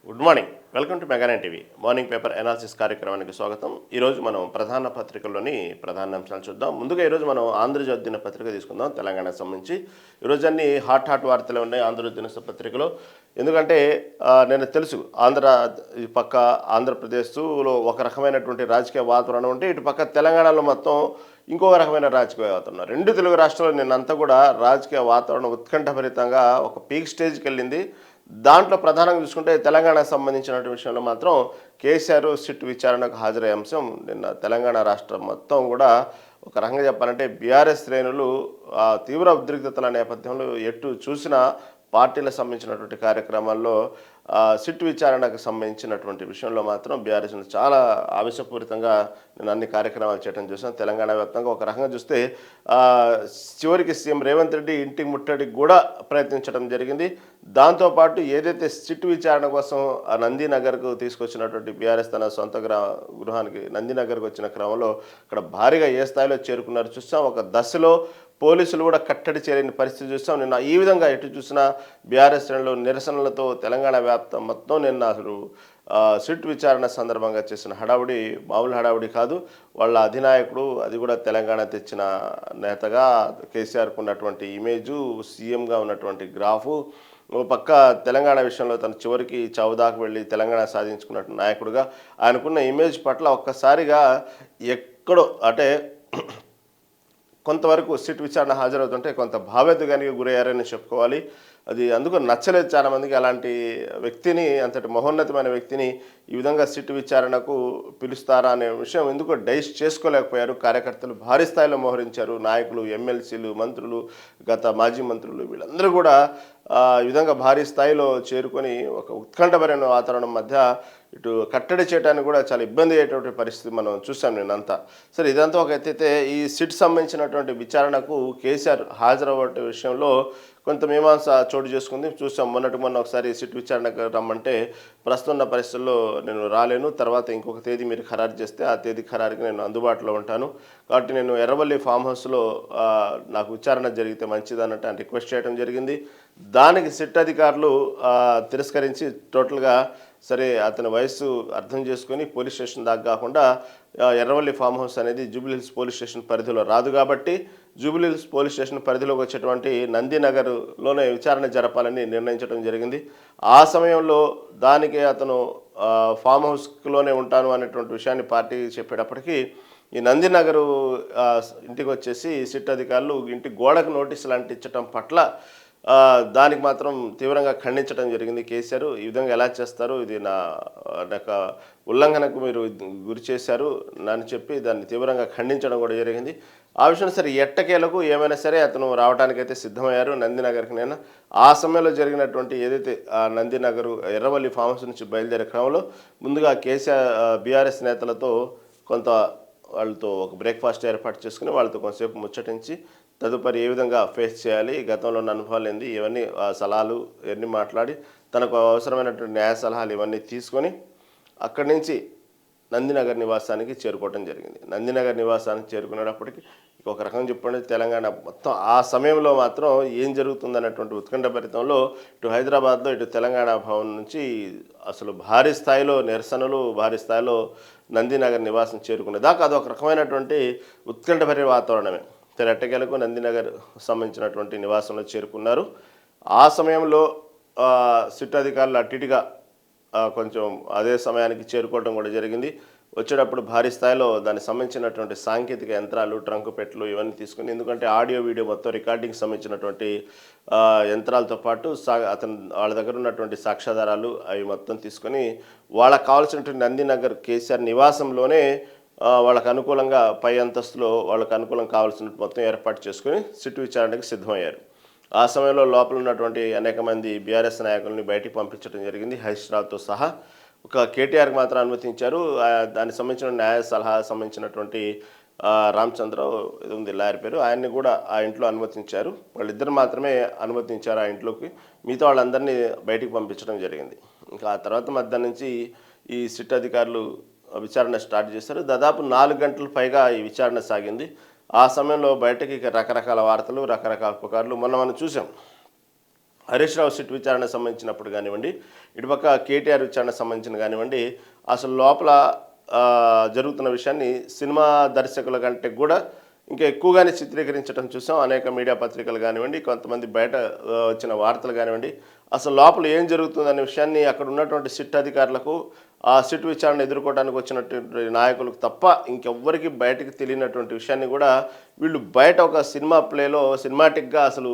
Good morning. Welcome to Mega Nine TV morning paper analysis కార్యక్రమానికి స్వాగతం. ఈరోజు మనం ప్రధాన పత్రికల్లోని ప్రధాన అంశాలు చూద్దాం. ముందుగా ఈరోజు మనం ఆంధ్రజ్యోతి దినపత్రిక తీసుకుందాం. తెలంగాణకు సంబంధించి ఈరోజు అన్ని హాట్ వార్తలు ఉన్నాయి ఆంధ్రజ్యోతి దినపత్రికలో. ఎందుకంటే నేను తెలుసు ఈ పక్క ఆంధ్రప్రదేశ్లో ఒక రకమైనటువంటి రాజకీయ వాతావరణం ఉంటే ఇటు పక్క తెలంగాణలో మొత్తం ఇంకొక రకమైన రాజకీయ వాతావరణం. రెండు తెలుగు రాష్ట్రాల్లో నిన్నంతా కూడా రాజకీయ వాతావరణం ఉత్కంఠభరితంగా ఒక పీక్ స్టేజ్కి వెళ్ళింది. దాంట్లో ప్రధానంగా చూసుకుంటే తెలంగాణకు సంబంధించిన విషయంలో మాత్రం కేసీఆర్ సిట్ విచారణకు హాజరయ్యే అంశం నిన్న తెలంగాణ రాష్ట్రం మొత్తం కూడా ఒక రకంగా చెప్పాలంటే బీఆర్ఎస్ శ్రేణులు తీవ్ర ఉద్రిక్తతల నేపథ్యంలో ఎటు చూసినా పార్టీలకు సంబంధించినటువంటి కార్యక్రమాల్లో సిట్ విచారణకు సంబంధించినటువంటి విషయంలో మాత్రం బీఆర్ఎస్ చాలా ఆవేశపూరితంగా నేను అన్ని కార్యక్రమాలు చేయడం చూసాను. తెలంగాణ వ్యాప్తంగా ఒక రకంగా చూస్తే చివరికి సీఎం రేవంత్ రెడ్డి ఇంటికి ముట్టడికి కూడా ప్రయత్నించడం జరిగింది. దాంతోపాటు ఏదైతే సిట్ విచారణ కోసం నందినగర్కు తీసుకొచ్చినటువంటి బీఆర్ఎస్ తన సొంత గృహానికి నందినగర్కు వచ్చిన క్రమంలో అక్కడ భారీగా ఏ స్థాయిలో చేరుకున్నారు చూస్తాం. ఒక దశలో పోలీసులు కూడా కట్టడి చేయలేని పరిస్థితి చూస్తాం. నిన్న ఈ విధంగా ఎటు చూసినా బీఆర్ఎస్ శ్రేణులు నిరసనలతో తెలంగాణ వ్యాప్తం మొత్తం నిన్న అసలు సిట్ విచారణ సందర్భంగా చేసిన హడావుడి మామూలు హడావుడి కాదు. వాళ్ళ అధినాయకుడు అది కూడా తెలంగాణ తెచ్చిన నేతగా కేసీఆర్కు ఉన్నటువంటి ఇమేజు, సీఎంగా ఉన్నటువంటి గ్రాఫు, ఒక పక్క తెలంగాణ విషయంలో తను చివరికి చౌదాకు వెళ్ళి తెలంగాణ సాధించుకున్నట్టు నాయకుడిగా ఆయనకున్న ఇమేజ్ పట్ల ఒక్కసారిగా ఎక్కడో అంటే కొంతవరకు సిట్ విచారణ హాజరవుతుంటే కొంత భావోద్వేగానికి గురయ్యారని చెప్పుకోవాలి. అది అందుకు నచ్చలేదు చాలామందికి. అలాంటి వ్యక్తిని, అంతటి మహోన్నతమైన వ్యక్తిని ఈ విధంగా సిట్ విచారణకు పిలుస్తారా అనే విషయం ఎందుకు డైజెస్ట్ చేసుకోలేకపోయారు. కార్యకర్తలు భారీ స్థాయిలో మోహరించారు. నాయకులు, ఎమ్మెల్సీలు, మంత్రులు, గత మాజీ మంత్రులు వీళ్ళందరూ కూడా ఈ విధంగా భారీ స్థాయిలో చేరుకొని ఒక ఉత్కంఠభరిన వాతావరణం మధ్య ఇటు కట్టడి చేయడానికి కూడా చాలా ఇబ్బంది అయ్యేటువంటి పరిస్థితి మనం చూసాం నిన్నంతా. సరే, ఇదంతా ఒక ఎత్తైతే ఈ సిట్ సంబంధించినటువంటి విచారణకు కేసీఆర్ హాజరవ్వే విషయంలో కొంత మీమాంస చోటు చేసుకుంది. చూసాం మొన్న ఒకసారి సిట్ విచారణకు రమ్మంటే ప్రస్తుతం ఉన్న పరిస్థితుల్లో నేను రాలేను, తర్వాత ఇంకొక తేదీ మీరు ఖరారు చేస్తే ఆ తేదీ ఖరారుకి నేను అందుబాటులో ఉంటాను, కాబట్టి నేను ఎర్రవల్లి ఫామ్ హౌస్లో నాకు విచారణ జరిగితే మంచిది అన్నట్టు ఆయన రిక్వెస్ట్ చేయడం జరిగింది. దానికి సిట్ అధికారులు తిరస్కరించి టోటల్గా సరే అతని వయస్సు అర్థం చేసుకొని పోలీస్ స్టేషన్ దాకా కాకుండా ఎర్రవల్లి ఫామ్ హౌస్ అనేది జూబ్లీహిల్స్ పోలీస్ స్టేషన్ పరిధిలో రాదు కాబట్టి జూబ్లీహిల్స్ పోలీస్ స్టేషన్ పరిధిలోకి వచ్చేటువంటి నందినగర్లోనే విచారణ జరపాలని నిర్ణయించడం జరిగింది. ఆ సమయంలో దానికి అతను ఫామ్ హౌస్లోనే ఉంటాను అనేటువంటి విషయాన్ని పార్టీ చెప్పేటప్పటికీ ఈ నందినగరు ఇంటికి వచ్చేసి సిట్ అధికారులు ఇంటి గోడకు నోటీసులు అంటించడం పట్ల దానికి మాత్రం తీవ్రంగా ఖండించడం జరిగింది కేసీఆర్. ఈ విధంగా ఎలా చేస్తారు, ఇది నా ఉల్లంఘనకు మీరు గురి చేశారు అని చెప్పి దాన్ని తీవ్రంగా ఖండించడం కూడా జరిగింది. ఆ విషయం సరే ఎట్టకేలకు ఏమైనా సరే అతను రావడానికైతే సిద్ధమయ్యారు నందినగర్కి. నేను ఆ సమయంలో జరిగినటువంటి ఏదైతే నందినగరు ఎర్రవల్లి ఫామ్ హౌస్ నుంచి బయలుదేరే క్రమంలో ముందుగా కేసీఆర్ బీఆర్ఎస్ నేతలతో కొంత వాళ్ళతో ఒక బ్రేక్ఫాస్ట్ ఏర్పాటు చేసుకుని వాళ్ళతో కొంతసేపు ముచ్చటించి తదుపరి ఏ విధంగా ఫేస్ చేయాలి, గతంలో ఉన్న అనుభవాలు ఏంది, ఇవన్నీ సలహాలు ఇవన్నీ మాట్లాడి తనకు అవసరమైనటువంటి న్యాయ సలహాలు ఇవన్నీ తీసుకొని అక్కడి నుంచి నందినగర్ నివాసానికి చేరుకోవడం జరిగింది. నందినగర్ నివాసానికి చేరుకునేటప్పటికి ఒక రకం చెప్పండి తెలంగాణ మొత్తం ఆ సమయంలో మాత్రం ఏం జరుగుతుందన్నటువంటి ఉత్కంఠభరితంలో ఇటు హైదరాబాద్లో ఇటు తెలంగాణ భవన్ నుంచి అసలు భారీ స్థాయిలో నిరసనలు, భారీ స్థాయిలో నందినగర్ నివాసం చేరుకునే దాకా అదొక రకమైనటువంటి ఉత్కంఠభరిత వాతావరణమే. ఎట్టకేలకు నందినగర్ సంబంధించినటువంటి నివాసంలో చేరుకున్నారు. ఆ సమయంలో సిట్ అధికారులు అట్టిటిగా కొంచెం అదే సమయానికి చేరుకోవడం కూడా జరిగింది. వచ్చేటప్పుడు భారీ స్థాయిలో దానికి సంబంధించినటువంటి సాంకేతిక యంత్రాలు, ట్రంక్ పెట్లు ఇవన్నీ తీసుకుని, ఎందుకంటే ఆడియో వీడియో మొత్తం రికార్డింగ్కి సంబంధించినటువంటి యంత్రాలతో పాటు అతను వాళ్ళ దగ్గర ఉన్నటువంటి సాక్ష్యాధారాలు అవి మొత్తం తీసుకొని వాళ్ళకు కావాల్సినటువంటి నందినగర్ కేసీఆర్ నివాసంలోనే వాళ్ళకు అనుకూలంగా పై అంతస్తులో వాళ్ళకు అనుకూలం కావాల్సిన మొత్తం ఏర్పాటు చేసుకుని సిట్ విచారణకు సిద్ధమయ్యారు. ఆ సమయంలో లోపల ఉన్నటువంటి అనేక మంది బీఆర్ఎస్ నాయకుల్ని బయటికి పంపించడం జరిగింది, హరీష్ రావుతో సహా. ఒక కేటీఆర్కి మాత్రం అనుమతించారు. దానికి సంబంధించిన న్యాయ సలహా సంబంధించినటువంటి రామచంద్రరావు ఇది ఉంది లాయర్ పేరు, ఆయన్ని కూడా ఆ ఇంట్లో అనుమతించారు. వాళ్ళిద్దరు మాత్రమే అనుమతించారు ఆ ఇంట్లోకి, మిగతా వాళ్ళందరినీ బయటికి పంపించడం జరిగింది. ఇంకా ఆ తర్వాత మధ్యాహ్నం నుంచి ఈ సిట్ అధికారులు విచారణ స్టార్ట్ చేశారు. దాదాపు 4 గంటల పైగా ఈ విచారణ సాగింది. ఆ సమయంలో బయటకి రకరకాల వార్తలు, రకరకాల పుకార్లు మనం చూసాం. హరీష్ రావు సిట్ విచారణ సంబంధించినప్పుడు కానివ్వండి, ఇటుపక్క కేటీఆర్ విచారణ సంబంధించిన కానివ్వండి, అసలు లోపల జరుగుతున్న విషయాన్ని సినిమా దర్శకుల కంటే కూడా ఇంకా ఎక్కువగానే చిత్రీకరించడం చూసాం. అనేక మీడియా పత్రికలు కానివ్వండి, కొంతమంది బయట వచ్చిన వార్తలు కానివ్వండి, అసలు లోపల ఏం జరుగుతుందనే విషయాన్ని అక్కడ ఉన్నటువంటి సిట్ అధికారులకు, ఆ సిట్ విచారణ ఎదుర్కోవడానికి వచ్చినటువంటి నాయకులకు తప్ప ఇంకెవ్వరికి బయటకు తెలియనటువంటి విషయాన్ని కూడా వీళ్ళు బయట ఒక సినిమా ప్లేలో సినిమాటిక్గా అసలు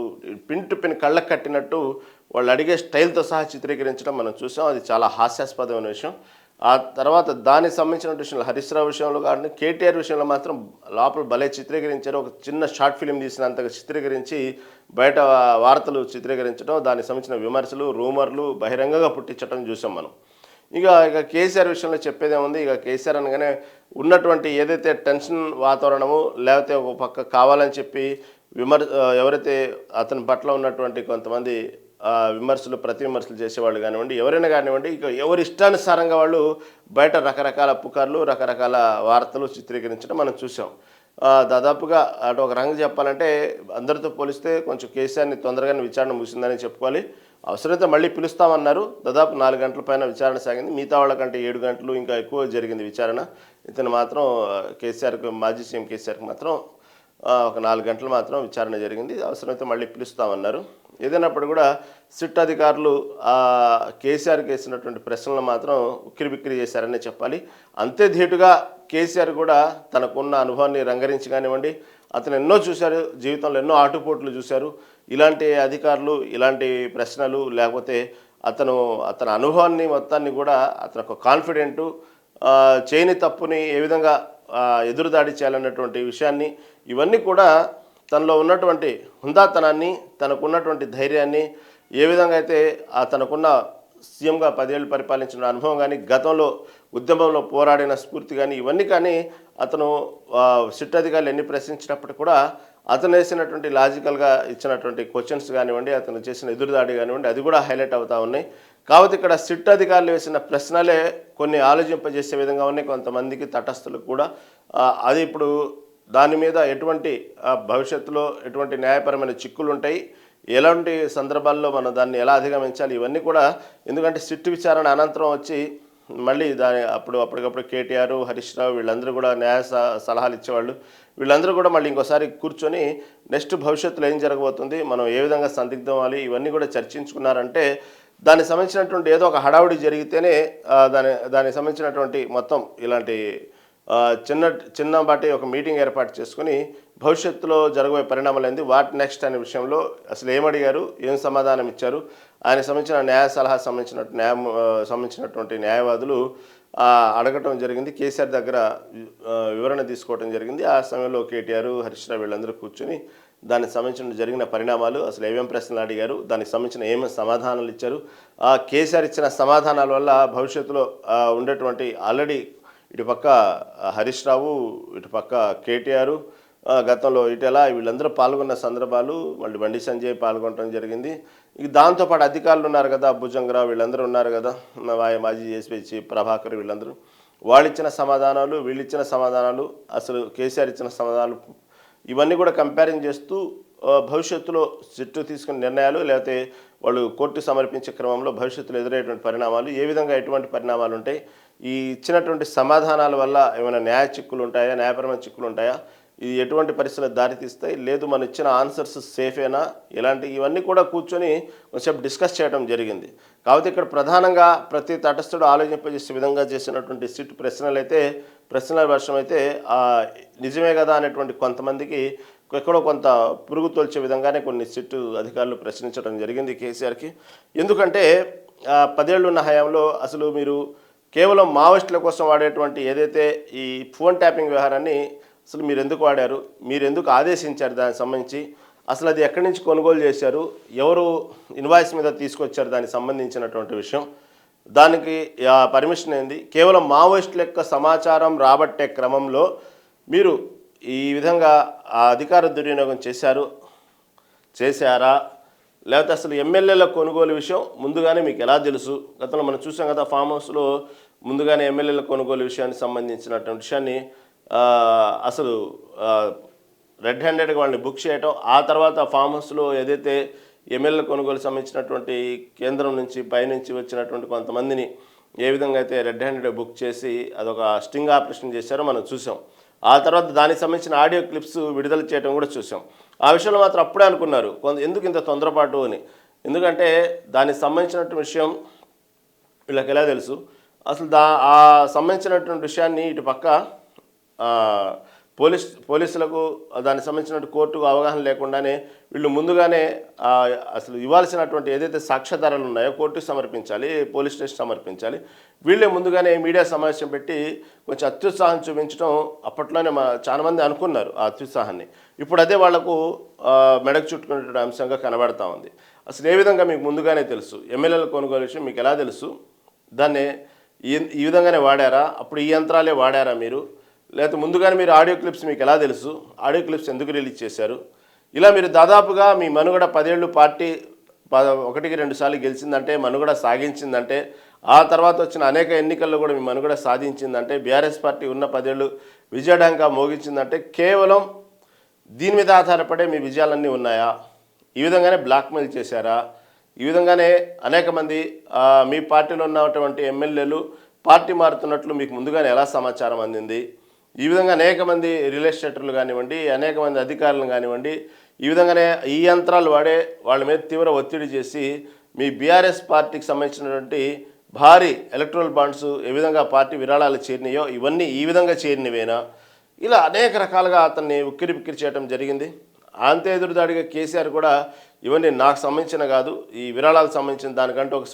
పిన్ టు పిన్ కళ్ళకు కట్టినట్టు వాళ్ళు అడిగే స్టైల్తో సహా చిత్రీకరించడం మనం చూసాం. అది చాలా హాస్యాస్పదమైన విషయం. ఆ తర్వాత దానికి సంబంధించిన విషయంలో హరీష్ రావు విషయంలో కానీ కేటీఆర్ విషయంలో మాత్రం లోపల భలే చిత్రీకరించారు. ఒక చిన్న షార్ట్ ఫిలిం తీసినంతగా చిత్రీకరించి బయట వార్తలు చిత్రీకరించడం, దానికి సంబంధించిన విమర్శలు, రూమర్లు బహిరంగంగా పుట్టించడం చూసాం మనం. ఇక కేసీఆర్ విషయంలో చెప్పేదేముంది. ఇక కేసీఆర్ అనగానే ఉన్నటువంటి ఏదైతే టెన్షన్ వాతావరణము, లేకపోతే ఒక పక్క కావాలని చెప్పి ఎవరైతే అతని పట్ల ఉన్నటువంటి కొంతమంది విమర్శలు, ప్రతి విమర్శలు చేసేవాళ్ళు కానివ్వండి, ఎవరైనా కానివ్వండి, ఇక ఎవరి ఇష్టానుసారంగా వాళ్ళు బయట రకరకాల పుకార్లు, రకరకాల వార్తలు చిత్రీకరించడం మనం చూసాం. దాదాపుగా అటు ఒక రంగు చెప్పాలంటే అందరితో పోలిస్తే కొంచెం కేసీఆర్ని తొందరగానే విచారణ ముగిసిందని చెప్పుకోవాలి. అవసరమైతే మళ్ళీ పిలుస్తామన్నారు. దాదాపు 4 గంటల పైన విచారణ సాగింది. మిగతా వాళ్ళకంటే 7 గంటలు ఇంకా ఎక్కువ జరిగింది విచారణ. ఇతను మాత్రం కేసీఆర్కి, మాజీ సీఎం కేసీఆర్కి మాత్రం ఒక 4 గంటలు మాత్రం విచారణ జరిగింది. అవసరమైతే మళ్ళీ పిలుస్తామన్నారు. ఏదైనప్పుడు కూడా సిట్ అధికారులు కేసీఆర్కి వేసినటువంటి ప్రశ్నలు మాత్రం ఉక్కిరిబిక్కిరి చేశారనే చెప్పాలి. అంతే ధీటుగా కేసీఆర్ కూడా తనకున్న అనుభవాన్ని రంగరించి కానివ్వండి, అతను ఎన్నో చూశారు, జీవితంలో ఎన్నో ఆటుపోట్లు చూశారు. ఇలాంటి అధికారులు, ఇలాంటి ప్రశ్నలు, లేకపోతే అతని అనుభవాన్ని మొత్తాన్ని కూడా అతను ఒక కాన్ఫిడెంటు, చేయని తప్పుని ఏ విధంగా ఎదురుదాడి చేయాలన్నటువంటి విషయాన్ని, ఇవన్నీ కూడా తనలో ఉన్నటువంటి హుందాతనాన్ని, తనకున్నటువంటి ధైర్యాన్ని, ఏ విధంగా అయితే తనకున్న సీఎంగా 10 ఏళ్ళు పరిపాలించిన అనుభవం కానీ, గతంలో ఉద్యమంలో పోరాడిన స్ఫూర్తి కానీ, ఇవన్నీ కానీ అతను సిట్ అధికారులు ఎన్ని ప్రశ్నించినప్పుడు కూడా అతను వేసినటువంటి లాజికల్గా ఇచ్చినటువంటి క్వశ్చన్స్ కానివ్వండి, అతను చేసిన ఎదురుదాడి కానివ్వండి, అది కూడా హైలైట్ అవుతూ ఉన్నాయి. కాబట్టి ఇక్కడ సిట్ అధికారులు వేసిన ప్రశ్నలే కొన్ని ఆలోచింపజేసే విధంగా ఉన్నాయి కొంతమందికి, తటస్థులకు కూడా. అది ఇప్పుడు దాని మీద ఎటువంటి భవిష్యత్తులో ఎటువంటి న్యాయపరమైన చిక్కులు ఉంటాయి, ఎలాంటి సందర్భాల్లో మనం దాన్ని ఎలా అధిగమించాలి, ఇవన్నీ కూడా. ఎందుకంటే సిట్ విచారణ అనంతరం వచ్చి మళ్ళీ అప్పటికప్పుడు కేటీఆర్, హరీష్ రావు వీళ్ళందరూ కూడా న్యాయ సలహాలు ఇచ్చేవాళ్ళు. వీళ్ళందరూ కూడా మళ్ళీ ఇంకోసారి కూర్చొని నెక్స్ట్ భవిష్యత్తులో ఏం జరగబోతుంది, మనం ఏ విధంగా సందిగ్ధం అవ్వాలి, ఇవన్నీ కూడా చర్చించుకున్నారంటే దానికి సంబంధించినటువంటి ఏదో ఒక హడావుడి జరిగితేనే దానికి సంబంధించినటువంటి మొత్తం ఇలాంటి చిన్నపాటి ఒక మీటింగ్ ఏర్పాటు చేసుకుని భవిష్యత్తులో జరగబోయే పరిణామాలు ఏంది, వాట్ నెక్స్ట్ అనే విషయంలో అసలు ఏమడిగారు, ఏం సమాధానం ఇచ్చారు, ఆయనకు సంబంధించిన న్యాయ సలహా సంబంధించినటువంటి న్యాయవాదులు అడగటం జరిగింది. కేసీఆర్ దగ్గర వివరణ తీసుకోవడం జరిగింది. ఆ సమయంలో కేటీఆర్, హరీష్ రావు వీళ్ళందరూ కూర్చొని దానికి సంబంధించిన జరిగిన పరిణామాలు, అసలు ఏమేం ప్రశ్నలు అడిగారు, దానికి సంబంధించిన ఏమేమి సమాధానాలు ఇచ్చారు, కేసీఆర్ ఇచ్చిన సమాధానాల వల్ల భవిష్యత్తులో ఉండేటువంటి ఆల్రెడీ ఇటుపక్క హరీష్ రావు, ఇటుపక్క కేటీఆర్, గతంలో ఇటెలా వీళ్ళందరూ పాల్గొన్న సందర్భాలు, మళ్ళీ బండి సంజయ్ పాల్గొనడం జరిగింది. ఇక దాంతోపాటు అధికారులు ఉన్నారు కదా, భుజంగరావు వీళ్ళందరూ ఉన్నారు కదా, మాజీ ఎస్పీ ప్రభాకర్ వీళ్ళందరూ, వాళ్ళు ఇచ్చిన సమాధానాలు, వీళ్ళు ఇచ్చిన సమాధానాలు, అసలు కేసీఆర్ ఇచ్చిన సమాధానాలు, ఇవన్నీ కూడా కంపేరింగ్ చేస్తూ భవిష్యత్తులో సిట్టు తీసుకునే నిర్ణయాలు, లేకపోతే వాళ్ళు కోర్టు సమర్పించే క్రమంలో భవిష్యత్తులో ఎదురయ్యేటువంటి పరిణామాలు, ఏ విధంగా ఎటువంటి పరిణామాలు ఉంటాయి, ఈ ఇచ్చినటువంటి సమాధానాల వల్ల ఏమైనా న్యాయ చిక్కులు ఉంటాయా, న్యాయపరమైన చిక్కులు ఉంటాయా, ఇది ఎటువంటి పరిస్థితులకు దారితీస్తాయి, లేదు మనం ఇచ్చిన ఆన్సర్స్ సేఫేనా, ఇవన్నీ కూడా కూర్చొని కొంచెం డిస్కస్ చేయడం జరిగింది. కాబట్టి ఇక్కడ ప్రధానంగా ప్రతి తటస్థుడు ఆలోచింపజేసే విధంగా చేసినటువంటి సిట్ ప్రశ్నల వర్షం అయితే నిజమే కదా అనేటువంటి కొంతమందికి ఎక్కడో కొంత పురుగు తోల్చే విధంగానే కొన్ని సిట్ అధికారులు ప్రశ్నించడం జరిగింది కేసీఆర్కి. ఎందుకంటే 10 ఏళ్ళు ఉన్న హయాంలో అసలు మీరు కేవలం మావోయిస్టుల కోసం వాడేటువంటి ఏదైతే ఈ ఫోన్ ట్యాపింగ్ వ్యవహారాన్ని అసలు మీరు ఎందుకు వాడారు, మీరు ఎందుకు ఆదేశించారు, దానికి సంబంధించి అసలు అది ఎక్కడి నుంచి కొనుగోలు చేశారు, ఎవరు ఇన్వాయిస్ మీద తీసుకొచ్చారు, దానికి సంబంధించినటువంటి విషయం, దానికి పర్మిషన్ ఏంది, కేవలం మావోయిస్టుల యొక్క సమాచారం రాబట్టే క్రమంలో మీరు ఈ విధంగా అధికార దుర్వినియోగం చేశారా, లేకపోతే అసలు ఎమ్మెల్యేల కొనుగోలు విషయం ముందుగానే మీకు ఎలా తెలుసు? గతంలో మనం చూసాం కదా, ఫామ్ హౌస్లో ముందుగానే ఎమ్మెల్యేల కొనుగోలు విషయానికి సంబంధించినటువంటి విషయాన్ని అసలు రెడ్ హ్యాండెడ్గా వాళ్ళని బుక్ చేయటం, ఆ తర్వాత ఫామ్ హౌస్లో ఏదైతే ఎమ్మెల్యేల కొనుగోలు సంబంధించినటువంటి కేంద్రం నుంచి పైనుంచి వచ్చినటువంటి కొంతమందిని ఏ విధంగా అయితే రెడ్ హ్యాండెడ్ బుక్ చేసి అదొక స్టింగ్ ఆపరేషన్ చేశారో మనం చూసాం. ఆ తర్వాత దానికి సంబంధించిన ఆడియో క్లిప్స్ విడుదల చేయడం కూడా చూసాం. ఆ విషయంలో మాత్రం అప్పుడే అనుకున్నారు ఎందుకు ఇంత తొందరపాటు అని. ఎందుకంటే దానికి సంబంధించినటువంటి విషయం వీళ్ళకి ఎలా తెలుసు, అసలు ఆ సంబంధించినటువంటి విషయాన్ని ఇటు పక్క పోలీసులకు దానికి సంబంధించిన కోర్టుకు అవగాహన లేకుండానే వీళ్ళు ముందుగానే అసలు ఇవ్వాల్సినటువంటి ఏదైతే సాక్ష్యాధారాలు ఉన్నాయో కోర్టుకు సమర్పించాలి, పోలీస్ స్టేషన్ సమర్పించాలి. వీళ్ళే ముందుగానే మీడియా సమావేశం పెట్టి కొంచెం అత్యుత్సాహం చూపించడం అప్పట్లోనే చాలామంది అనుకున్నారు ఆ అత్యుత్సాహాన్ని. ఇప్పుడు అదే వాళ్లకు మెడకు చుట్టుకునేటువంటి అంశంగా కనబడతా ఉంది. అసలు ఏ విధంగా మీకు ముందుగానే తెలుసు, ఎమ్మెల్యేల కొనుగోలు విషయం మీకు ఎలా తెలుసు, దాన్ని ఈ విధంగానే వాడారా, అప్పుడు ఈ యంత్రాలే వాడారా మీరు, లేకపోతే ముందుగానే మీరు ఆడియో క్లిప్స్ మీకు ఎలా తెలుసు, ఆడియో క్లిప్స్ ఎందుకు రిలీజ్ చేశారు, ఇలా మీరు దాదాపుగా మీ మనుగడ 10 ఏళ్ళు పార్టీ 1-2 సార్లు గెలిచిందంటే, మనుగడ సాగించిందంటే, ఆ తర్వాత వచ్చిన అనేక ఎన్నికల్లో కూడా మీ మనుగడ సాధించిందంటే, బీఆర్ఎస్ పార్టీ ఉన్న 10 ఏళ్ళు విజయఢంకా మోగించిందంటే కేవలం దీని మీద ఆధారపడే మీ విజయాలన్నీ ఉన్నాయా? ఈ విధంగానే బ్లాక్మెయిల్ చేశారా? ఈ విధంగానే అనేక మంది మీ పార్టీలో ఉన్నటువంటి ఎమ్మెల్యేలు పార్టీ మారుతున్నట్లు మీకు ముందుగానే ఎలా సమాచారం అందింది? ఈ విధంగా అనేక మంది రియల్ ఎస్టేటర్లు కానివ్వండి, అనేక మంది అధికారులను కానివ్వండి, ఈ విధంగానే ఈ యంత్రాలు వాడే వాళ్ళ మీద తీవ్ర ఒత్తిడి చేసి మీ బీఆర్ఎస్ పార్టీకి సంబంధించినటువంటి భారీ ఎలక్ట్రల్ బాండ్స్ ఏ విధంగా పార్టీ విరాళాలు చేరినాయో ఇవన్నీ ఈ విధంగా చేరినవేనా? ఇలా అనేక రకాలుగా అతన్ని ఉక్కిరి బిక్కిరి చేయడం జరిగింది. అంతే ఎదురుదాడిగా కేసీఆర్ కూడా ఇవన్నీ నాకు సంబంధించిన కాదు, ఈ విరాళాలకు సంబంధించిన దానికంటే ఒక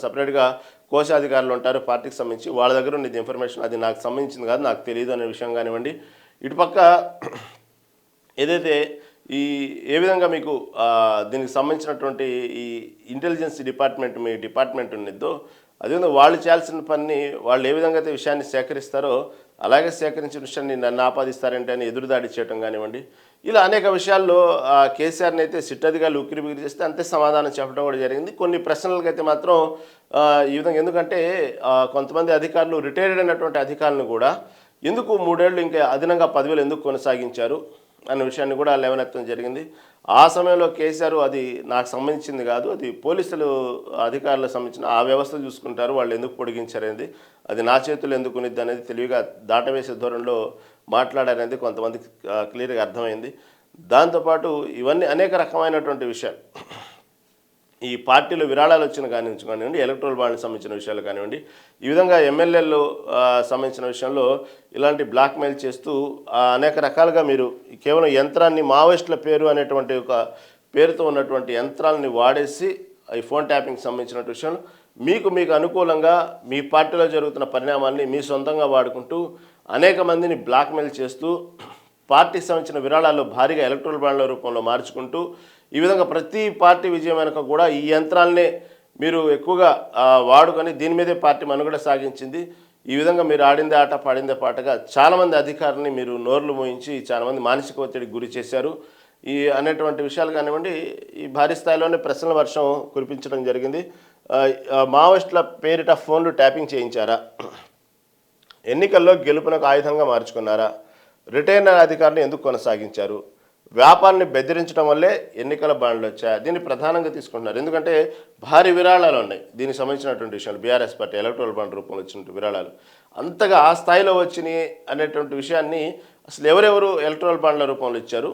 సపరేట్గా కోశాధికారులు ఉంటారు పార్టీకి సంబంధించి, వాళ్ళ దగ్గర ఉన్నది ఇన్ఫర్మేషన్, అది నాకు సంబంధించింది కాదు, నాకు తెలియదు అనే విషయం కానివ్వండి. ఇటుపక్క ఏదైతే ఏ విధంగా మీకు దీనికి సంబంధించినటువంటి ఈ ఇంటెలిజెన్స్ డిపార్ట్మెంట్ మీ డిపార్ట్మెంట్ ఉన్నదో అదేవిధంగా వాళ్ళు చేయాల్సిన పని వాళ్ళు ఏ విధంగా అయితే విషయాన్ని సేకరిస్తారో అలాగే సేకరించిన విషయాన్ని నన్ను ఆపాదిస్తారంటే అని ఎదురుదాడి చేయడం కానివ్వండి, ఇలా అనేక విషయాల్లో కేసీఆర్ని అయితే సిట్టదిగాలు ఉక్కిరి బిక్కిరి చేస్తే అంతే సమాధానం చెప్పడం కూడా జరిగింది. కొన్ని ప్రశ్నలకు అయితే మాత్రం ఈ విధంగా, ఎందుకంటే కొంతమంది అధికారులు రిటైర్డ్ అయినటువంటి అధికారులను కూడా ఎందుకు 3 ఏళ్ళు ఇంకా అదనంగా పదవులు ఎందుకు కొనసాగించారు అనే విషయాన్ని కూడా లేవనెత్తడం జరిగింది. ఆ సమయంలో కేసీఆర్ అది నాకు సంబంధించింది కాదు, అది పోలీసులు అధికారులకు సంబంధించిన ఆ వ్యవస్థ చూసుకుంటారు, వాళ్ళు ఎందుకు పొడిగించారనేది, అది నా చేతులు ఎందుకు ఉన్నది అనేది తెలివిగా దాటవేసే ధోరణిలో మాట్లాడారనేది కొంతమందికి క్లియర్గా అర్థమైంది. దాంతోపాటు ఇవన్నీ అనేక రకమైనటువంటి విషయాలు, ఈ పార్టీలో విరాళాలు వచ్చిన కానివ్వండి, ఎలక్ట్రల్ బాండ్కి సంబంధించిన విషయాలు కానివ్వండి, ఈ విధంగా ఎమ్మెల్యేలు సంబంధించిన విషయంలో ఇలాంటి బ్లాక్మెయిల్ చేస్తూ అనేక రకాలుగా మీరు కేవలం యంత్రాన్ని మావోయిస్టుల పేరు అనేటువంటి ఒక పేరుతో ఉన్నటువంటి యంత్రాలని వాడేసి ఈ ఫోన్ ట్యాపింగ్కి సంబంధించిన విషయం మీకు అనుకూలంగా మీ పార్టీలో జరుగుతున్న పరిణామాన్ని మీ సొంతంగా వాడుకుంటూ అనేక మందిని బ్లాక్మెయిల్ చేస్తూ పార్టీకి సంబంధించిన విరాళాల్లో భారీగా ఎలక్ట్రల్ బాండ్ల రూపంలో మార్చుకుంటూ ఈ విధంగా ప్రతి పార్టీ విజయం వెనుక కూడా ఈ యంత్రాలనే మీరు ఎక్కువగా వాడుకొని దీని మీదే పార్టీ మనుగడ సాగించింది. ఈ విధంగా మీరు ఆడిందే ఆట పాడిందే పాటగా చాలామంది అధికారులని మీరు నోర్లు మోయించి చాలామంది మానసిక ఒత్తిడికి గురి చేశారు. అనేటువంటి విషయాలు కానివ్వండి, ఈ భారీ స్థాయిలోనే ప్రశ్నల వర్షం కురిపించడం జరిగింది. మావోయిస్టుల పేరిట ఫోన్లు ట్యాపింగ్ చేయించారా? ఎన్నికల్లో గెలుపునకు ఆయుధంగా మార్చుకున్నారా? రిటైర్డ్ అధికారులు ఎందుకు కొనసాగించారు? వ్యాపారాన్ని బెదిరించడం వల్లే ఎన్నికల బాండ్లు వచ్చాయి. దీన్ని ప్రధానంగా తీసుకుంటున్నారు, ఎందుకంటే భారీ విరాళాలు ఉన్నాయి దీనికి సంబంధించినటువంటి విషయాలు. బీఆర్ఎస్ పార్టీ ఎలక్ట్రల్ బాండ్ రూపంలో వచ్చినటువంటి విరాళాలు అంతగా ఆ స్థాయిలో వచ్చినాయి అనేటువంటి విషయాన్ని అసలు ఎవరెవరు ఎలక్ట్రల్ బాండ్ల రూపంలో ఇచ్చారు,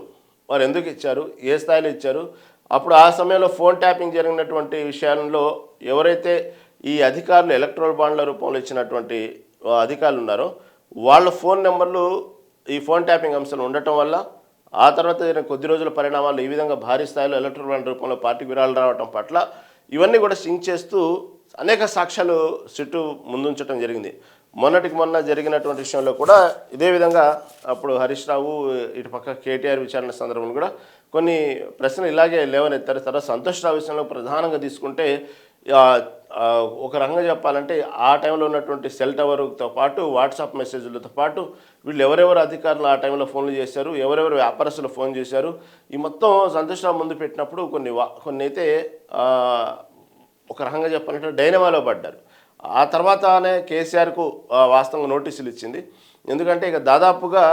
వారు ఎందుకు ఇచ్చారు, ఏ స్థాయిలో ఇచ్చారు, అప్పుడు ఆ సమయంలో ఫోన్ ట్యాపింగ్ జరిగినటువంటి విషయాల్లో ఎవరైతే ఈ అధికారులు ఎలక్ట్రల్ బాండ్ల రూపంలో ఇచ్చినటువంటి అధికారులు ఉన్నారో వాళ్ళ ఫోన్ నెంబర్లు ఈ ఫోన్ ట్యాపింగ్ అంశాలు ఉండటం వల్ల ఆ తర్వాత కొద్ది రోజుల పరిణామాలు ఈ విధంగా భారీ స్థాయిలో ఎలక్ట్రల్ బాండ్ రూపంలో పార్టీకి విరాళాలు రావడం పట్ల ఇవన్నీ కూడా సింక్ చేస్తూ అనేక సాక్ష్యాలు సిట్టు ముందుంచడం జరిగింది. మొన్న జరిగినటువంటి విషయంలో కూడా ఇదే విధంగా అప్పుడు హరీష్ రావు ఇటు పక్క కేటీఆర్ విచారణ సందర్భంలో కూడా కొన్ని ప్రశ్నలు ఇలాగే లేవనెత్తారు. తర్వాత సంతోష్ రావు విషయంలో ప్రధానంగా తీసుకుంటే ఒక రకంగా చెప్పాలంటే ఆ టైంలో ఉన్నటువంటి సెల్ టవర్తో పాటు వాట్సాప్ మెసేజ్లతో పాటు వీళ్ళు ఎవరెవరు అధికారులు ఆ టైంలో ఫోన్లు చేశారు, ఎవరెవరు వ్యాపారస్తులు ఫోన్ చేశారు, ఈ మొత్తం సంతోష్ రావు ముందు పెట్టినప్పుడు కొన్ని అయితే ఒక రకంగా చెప్పాలంటే డైనమాలో పడ్డారు. ఆ తర్వాతనే కేసీఆర్కు వాస్తవంగా నోటీసులు ఇచ్చింది. ఎందుకంటే ఇక దాదాపుగా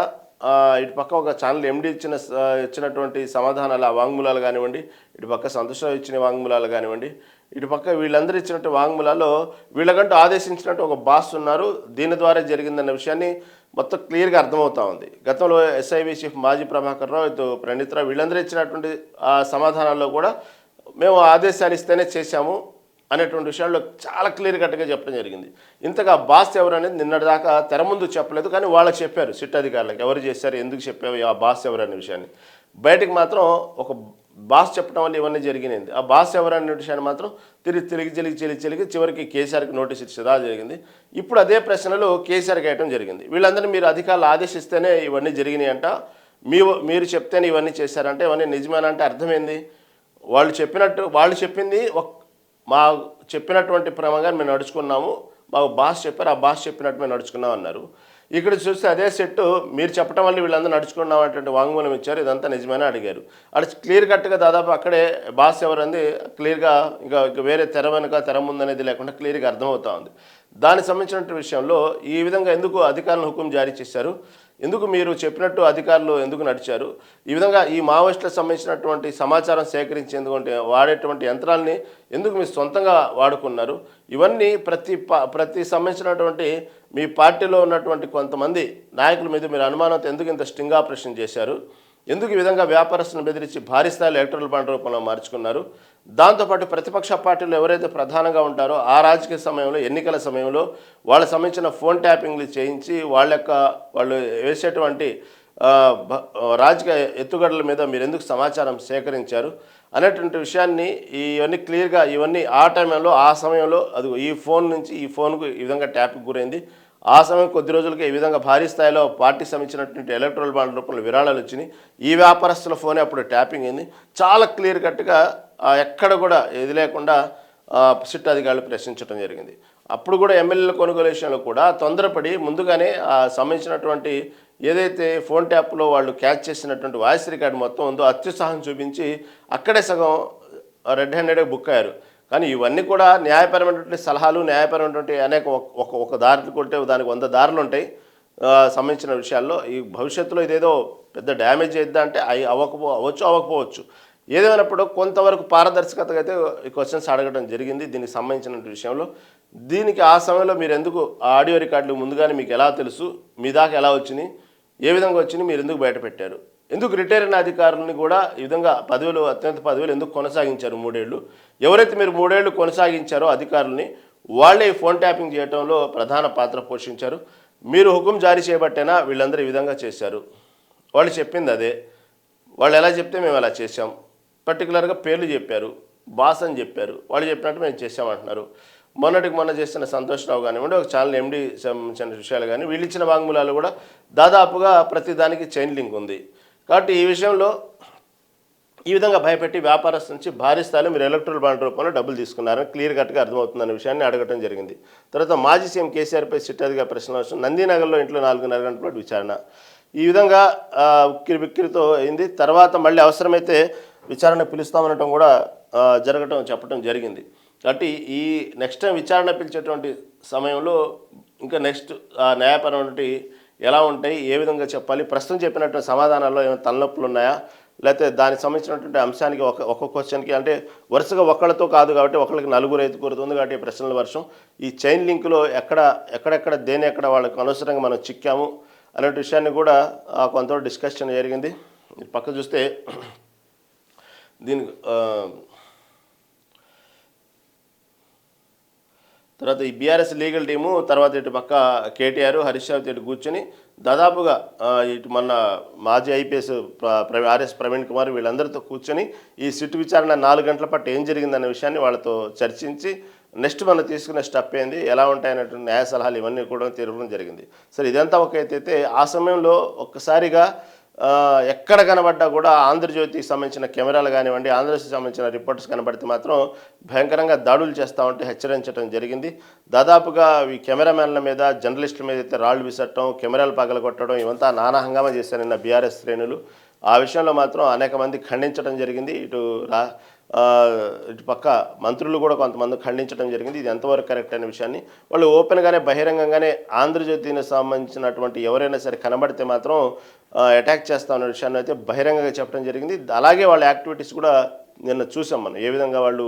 ఇటు పక్క ఒక ఛానల్ ఎండి ఇచ్చినటువంటి సమాధానాలు, ఆ వాంగ్మూలాలు కానివ్వండి, ఇటు పక్క సంతోషరావు ఇచ్చిన వాంగ్మూలాలు కానివ్వండి, ఇటు పక్క వీళ్ళందరూ ఇచ్చినట్టు వాంగ్మూలాల్లో వీళ్ళకంటూ ఆదేశించినట్టు ఒక బాస్ ఉన్నారు, దీని ద్వారా జరిగిందన్న విషయాన్ని మొత్తం క్లియర్గా అర్థమవుతా ఉంది. గతంలో ఎస్ఐబి చీఫ్ మాజీ ప్రభాకర్ రావు, ఇటు ప్రణీత్ రావు వీళ్ళందరూ ఇచ్చినటువంటి ఆ సమాధానాల్లో కూడా మేము ఆదేశాలు ఇస్తేనే చేశాము అనేటువంటి విషయాల్లో చాలా క్లియర్ కట్గా చెప్పడం జరిగింది. ఇంతగా బాస్ ఎవరు అనేది నిన్నటిదాకా తెర ముందు చెప్పలేదు, కానీ వాళ్ళకి చెప్పారు సిట్ అధికారులకు ఎవరు చేశారు, ఎందుకు చెప్పావు, ఆ బాస్ ఎవరు అనే విషయాన్ని. బయటకు మాత్రం ఒక బాస్ చెప్పడం వల్ల ఇవన్నీ జరిగినాయి. ఆ బాస్ ఎవరు అనే విషయాన్ని మాత్రం చిలికి చివరికి కేసీఆర్కి నోటీస్ ఇచ్చేదా జరిగింది. ఇప్పుడు అదే ప్రశ్నలు కేసీఆర్కి వేయటం జరిగింది. వీళ్ళందరూ మీరు అధికారులు ఆదేశిస్తేనే ఇవన్నీ జరిగినాయి అంట, మీరు చెప్తేనే ఇవన్నీ చేశారంటే ఇవన్నీ నిజమేనంటే అర్థమైంది. వాళ్ళు చెప్పింది మా చెప్పినటువంటి క్రమంగా మేము నడుచుకున్నాము, మాకు బాస్ చెప్పారు, ఆ బాస్ చెప్పినట్టు మేము నడుచుకున్నాం అన్నారు. ఇక్కడ చూస్తే అదే సెట్ మీరు చెప్పడం వల్ల వీళ్ళందరూ నడుచుకున్నాం అనేటువంటి వాంగ్మూలం ఇచ్చారు, ఇదంతా నిజమేనా అడిగారు. అది క్లియర్ కట్గా దాదాపు అక్కడే బాస్ ఎవరంది క్లియర్గా ఇంకా వేరే తెర వెనుక తెర ముందనేది లేకుండా క్లియర్గా అర్థమవుతా ఉంది. దానికి సంబంధించిన విషయంలో ఈ విధంగా ఎందుకు అధికారులను హుకుం జారీ చేశారు, ఎందుకు మీరు చెప్పినట్టు అధికారులు ఎందుకు నడిచారు, ఈ విధంగా ఈ మావోయిస్టులకు సంబంధించినటువంటి సమాచారం సేకరించేందుకు వాడేటువంటి యంత్రాలని ఎందుకు మీరు సొంతంగా వాడుకున్నారు, ఇవన్నీ ప్రతి సంబంధించినటువంటి మీ పార్టీలో ఉన్నటువంటి కొంతమంది నాయకుల మీద మీరు అనుమానంతో ఎందుకు ఇంత స్టింగ్ ఆపరేషన్ చేశారు, ఎందుకు ఈ విధంగా వ్యాపారస్తులను బెదిరించి భారీ స్థాయిలో ఎలక్ట్రల్ బాండ్ రూపంలో మార్చుకున్నారు. దాంతోపాటు ప్రతిపక్ష పార్టీలు ఎవరైతే ప్రధానంగా ఉంటారో ఆ రాజకీయ సమయంలో ఎన్నికల సమయంలో వాళ్ళకి సంబంధించిన ఫోన్ ట్యాపింగ్లు చేయించి వాళ్ళు వేసేటువంటి రాజకీయ ఎత్తుగడల మీద మీరు ఎందుకు సమాచారం సేకరించారు అనేటువంటి విషయాన్ని ఇవన్నీ క్లియర్గా ఆ టైంలో ఆ సమయంలో అది ఈ ఫోన్ నుంచి ఈ ఫోన్కు ఈ విధంగా ట్యాపింగ్ గురైంది. ఆ సమయం కొద్ది రోజులకే ఈ విధంగా భారీ స్థాయిలో పార్టీ సంబంధించినటువంటి ఎలక్ట్రల్ బాండ్ రూపంలో విరాళాలు వచ్చినాయి. ఈ వ్యాపారస్తుల ఫోనే అప్పుడు ట్యాపింగ్ అయింది. చాలా క్లియర్ కట్గా ఎక్కడ కూడా ఇది లేకుండా సిట్ అధికారులు ప్రశ్నించడం జరిగింది. అప్పుడు కూడా ఎమ్మెల్యేల కొనుగోలు విషయంలో కూడా తొందరపడి ముందుగానే సంబంధించినటువంటి ఏదైతే ఫోన్ ట్యాప్లో వాళ్ళు క్యాచ్ చేసినటువంటి వాయిస్ రికార్డు మొత్తం ఉందో అత్యుత్సాహం చూపించి అక్కడే సగం రెడ్ హ్యాండెడ్గా బుక్ అయ్యారు. కానీ ఇవన్నీ కూడా న్యాయపరమైనటువంటి సలహాలు, న్యాయపరమైనటువంటి అనేక ఒక దారి కొంటే దానికి 100 దారులు ఉంటాయి సంబంధించిన విషయాల్లో. ఈ భవిష్యత్తులో ఇదేదో పెద్ద డ్యామేజ్ అయిద్దా అంటే అవ్వకపోవచ్చు. ఏదేమైనప్పుడు కొంతవరకు పారదర్శకతగా అయితే ఈ క్వశ్చన్స్ అడగడం జరిగింది దీనికి సంబంధించిన విషయంలో. దీనికి ఆ సమయంలో మీరు ఎందుకు ఆడియో రికార్డులు ముందుగానే మీకు ఎలా తెలుసు, మీ దాకా ఎలా వచ్చినాయి, ఏ విధంగా వచ్చినాయి, మీరు ఎందుకు బయట పెట్టారు, ఎందుకు రిటైర్ అయిన అధికారులని కూడా ఈ విధంగా అత్యంత పదవులు ఎందుకు కొనసాగించారు 3 ఏళ్ళు. ఎవరైతే మీరు 3 ఏళ్ళు కొనసాగించారో అధికారులని వాళ్ళే ఫోన్ ట్యాపింగ్ చేయడంలో ప్రధాన పాత్ర పోషించారు. మీరు హుకుం జారీ చేయబట్టేనా వీళ్ళందరూ ఈ విధంగా చేశారు. వాళ్ళు చెప్పింది అదే, వాళ్ళు ఎలా చెప్తే మేము అలా చేశాం. పర్టికులర్గా పేర్లు చెప్పారు, బాస్ అని చెప్పారు, వాళ్ళు చెప్పినట్టు మేము చేసామంటున్నారు. మొన్న చేసిన సంతోష్ రావు కానివ్వండి, ఒక ఛానల్ ఎండి సంబంధించిన విషయాలు కానీ వీళ్ళు ఇచ్చిన వాంగ్మూలాలు కూడా దాదాపుగా ప్రతి దానికి చైన్ లింక్ ఉంది. కాబట్టి ఈ విషయంలో ఈ విధంగా భయపెట్టి వ్యాపారస్తు నుంచి భారీ స్థాయిలో మీరు ఎలక్ట్రల్ బాండ్ రూపంలో డబ్బులు తీసుకున్నారని క్లియర్ కట్గా అర్థమవుతుందన్న విషయాన్ని అడగడం జరిగింది. తర్వాత మాజీ సీఎం కేసీఆర్పై సిట్ అధికారి ప్రశ్నలు వస్తుంది. నందీనగర్లో ఇంట్లో 4.5 గంటల పాటు విచారణ ఈ విధంగా ఉక్కిరిబిక్కిరితో అయింది. తర్వాత మళ్ళీ అవసరమైతే విచారణ పిలుస్తామనటం కూడా చెప్పడం జరిగింది. కాబట్టి ఈ నెక్స్ట్ టైం విచారణ పిలిచేటువంటి సమయంలో ఇంకా నెక్స్ట్ న్యాయపరమైనటువంటి ఎలా ఉంటాయి, ఏ విధంగా చెప్పాలి, ప్రస్తుతం చెప్పినటువంటి సమాధానాల్లో ఏమైనా తలనొప్పులు ఉన్నాయా, లేకపోతే దానికి సంబంధించినటువంటి అంశానికి ఒక్కొక్క క్వశ్చన్కి అంటే వరుసగా ఒకళ్ళతో కాదు కాబట్టి ఒకళ్ళకి 4 ఎత్తుకూరుతుంది కాబట్టి ప్రశ్నల వర్షం. ఈ చైన్ లింకులో ఎక్కడెక్కడ దేని ఎక్కడ వాళ్ళకి అనవసరంగా మనం చిక్కాము అనే విషయాన్ని కూడా కొంత డిస్కషన్ జరిగింది. పక్క చూస్తే దీనికి తర్వాత ఈ బీఆర్ఎస్ లీగల్ టీము తర్వాత ఇటు పక్క కేటీఆర్ హరీష్ రావు ఇటు కూర్చొని దాదాపుగా ఇటు మొన్న మాజీ ఐపీఎస్ ఆర్ఎస్ ప్రవీణ్ కుమార్ వీళ్ళందరితో కూర్చొని ఈ సిట్ విచారణ 4 గంటల పాటు ఏం జరిగిందనే విషయాన్ని వాళ్ళతో చర్చించి నెక్స్ట్ మనం తీసుకునే స్టెప్ ఏంది, ఎలా ఉంటాయనేటువంటి న్యాయ సలహాలు ఇవన్నీ కూడా తిరగడం జరిగింది. సరే ఇదంతా ఒక అయితే ఆ సమయంలో ఒక్కసారిగా ఎక్కడ కనబడ్డా కూడా ఆంధ్రజ్యోతికి సంబంధించిన కెమెరాలు కానివ్వండి, ఆంధ్రజ్యోతికి సంబంధించిన రిపోర్టర్స్ కనబడితే మాత్రం భయంకరంగా దాడులు చేస్తూ ఉంటే హెచ్చరించడం జరిగింది. దాదాపుగా ఈ కెమెరామెన్ల మీద, జర్నలిస్టుల మీద అయితే రాళ్లు విసట్టడం, కెమెరాలు పగలగొట్టడం ఇవంతా నానా హంగామా చేశారు నిన్న బీఆర్ఎస్ శ్రేణులు. ఆ విషయంలో మాత్రం అనేక మంది ఖండించడం జరిగింది. ఇటు ఇటు పక్క మంత్రులు కూడా కొంతమంది ఖండించడం జరిగింది. ఇది ఎంతవరకు కరెక్ట్ అనే విషయాన్ని వాళ్ళు ఓపెన్గానే బహిరంగంగానే ఆంధ్రజ్యోతికి సంబంధించినటువంటి ఎవరైనా సరే కనబడితే మాత్రం అటాక్ చేస్తామన్న విషయాన్ని అయితే బహిరంగంగా చెప్పడం జరిగింది. అలాగే వాళ్ళ యాక్టివిటీస్ కూడా నిన్న చూసాం మనం ఏ విధంగా వాళ్ళు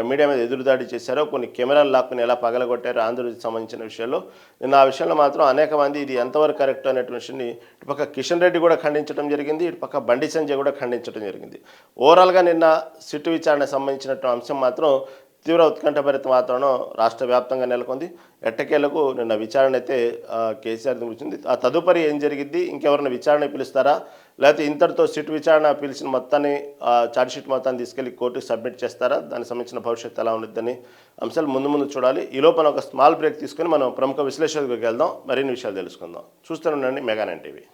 మీడియా మీద ఎదురుదాడి చేశారో, కొన్ని కెమెరాలు లాక్కుని ఎలా పగలగొట్టారో ఆంధ్రజ్యోతికి సంబంధించిన విషయంలో. నిన్న ఆ విషయంలో మాత్రం అనేక మంది ఇది ఎంతవరకు కరెక్ట్ అనేటువంటి విషయాన్ని ఇటుపక్క కిషన్ రెడ్డి కూడా ఖండించడం జరిగింది, ఇటుపక్క బండి సంజయ్ కూడా ఖండించడం జరిగింది. ఓవరాల్గా నిన్న సిట్టు విచారణకు సంబంధించినటువంటి అంశం మాత్రం తీవ్ర ఉత్కంఠభరిత వాతావరణం రాష్ట్ర వ్యాప్తంగా నెలకొంది. ఎట్టకేలకు నిన్న విచారణ అయితే కేసీఆర్ కూర్చుంది. ఆ తదుపరి ఏం జరిగిద్ది, ఇంకెవరైనా విచారణ పిలుస్తారా, లేకపోతే ఇంతటితో సిట్ విచారణ పిలిచిన మొత్తాన్ని ఛార్జ్షీట్ మొత్తాన్ని తీసుకెళ్లి కోర్టుకి సబ్మిట్ చేస్తారా, దానికి సంబంధించిన భవిష్యత్తు ఎలా ఉండిద్దని అంశాలు ముందు ముందు చూడాలి. ఈ లోపల ఒక స్మాల్ బ్రేక్ తీసుకొని మనం ప్రముఖ విశ్లేషకులకు వెళ్దాం, మరిన్ని విషయాలు తెలుసుకుందాం. చూస్తూనే ఉండండి మెగా 9 టీవీ.